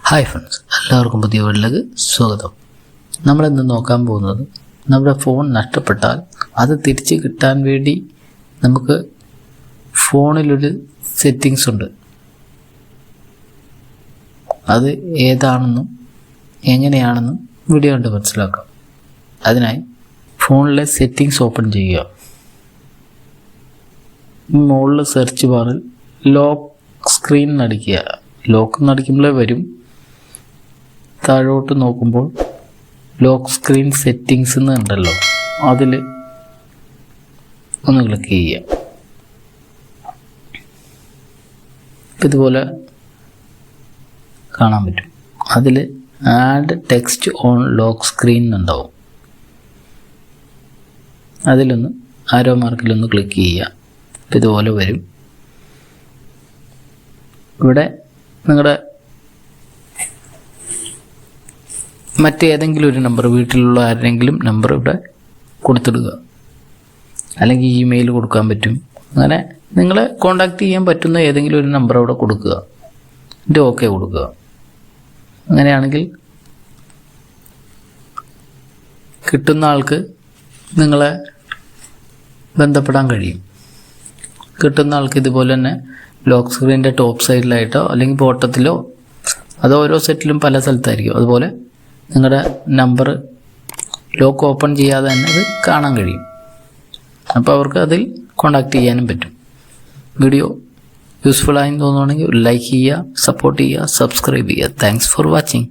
Hi friends, എല്ലാവർക്കും പുതിയ വീട്ടിലേക്ക് സ്വാഗതം. നമ്മളിന്ന് നോക്കാൻ പോകുന്നത് നമ്മുടെ ഫോൺ നഷ്ടപ്പെട്ടാൽ അത് തിരിച്ച് കിട്ടാൻ വേണ്ടി നമുക്ക് ഫോണിലൊരു സെറ്റിങ്സ് ഉണ്ട്. അത് ഏതാണെന്നും എങ്ങനെയാണെന്നും വീഡിയോ കണ്ട് മനസ്സിലാക്കാം. അതിനായി ഫോണിലെ സെറ്റിങ്സ് ഓപ്പൺ ചെയ്യുക. മുകളിൽ സെർച്ച് ബാറിൽ ലോക്ക് സ്ക്രീൻ നടിക്കുക. ലോക്ക് നടിക്കുമ്പോഴേ വരും. താഴോട്ട് നോക്കുമ്പോൾ ലോക്ക് സ്ക്രീൻ സെറ്റിങ്സ് എന്ന് ഉണ്ടല്ലോ, അതിൽ ഒന്ന് ക്ലിക്ക് ചെയ്യുക. ഇതുപോലെ കാണാൻ പറ്റും. അതിൽ add text on lock screen എന്നുണ്ടാവും. അതിലൊന്ന് ആരോ മാർക്കിലൊന്ന് ക്ലിക്ക് ചെയ്യുക. ഇതുപോലെ വരും. ഇവിടെ നിങ്ങളുടെ മറ്റേതെങ്കിലും ഒരു നമ്പർ, വീട്ടിലുള്ള ആരെങ്കിലും നമ്പർ ഇവിടെ കൊടുത്തിടുക. അല്ലെങ്കിൽ ഇമെയിൽ കൊടുക്കാൻ പറ്റും. അങ്ങനെ നിങ്ങളെ കോണ്ടാക്ട് ചെയ്യാൻ പറ്റുന്ന ഏതെങ്കിലും ഒരു നമ്പർ അവിടെ കൊടുക്കുക. എന്നിട്ട് ഓക്കെ കൊടുക്കുക. അങ്ങനെയാണെങ്കിൽ കിട്ടുന്ന ആൾക്ക് നിങ്ങളെ ബന്ധപ്പെടാൻ കഴിയും. കിട്ടുന്ന ആൾക്ക് ഇതുപോലെ തന്നെ ലോക്ക് സ്ക്രീനിൻ്റെ ടോപ്പ് സൈഡിലായിട്ടോ അല്ലെങ്കിൽ ബോട്ടത്തിലോ, അത് ഓരോ സെറ്റിലും പല സ്ഥലത്തായിരിക്കും, അതുപോലെ നിങ്ങളുടെ നമ്പർ ലോക്ക് ഓപ്പൺ ചെയ്യാതെ തന്നെ അത് കാണാൻ കഴിയും. അപ്പോൾ അവർക്ക് അതിൽ കോണ്ടാക്ട് ചെയ്യാനും പറ്റും. വീഡിയോ യൂസ്ഫുൾ ആയി തോന്നുകയാണെങ്കിൽ ലൈക്ക് ചെയ്യുക, സപ്പോർട്ട് ചെയ്യുക, സബ്സ്ക്രൈബ് ചെയ്യുക. Thanks for watching.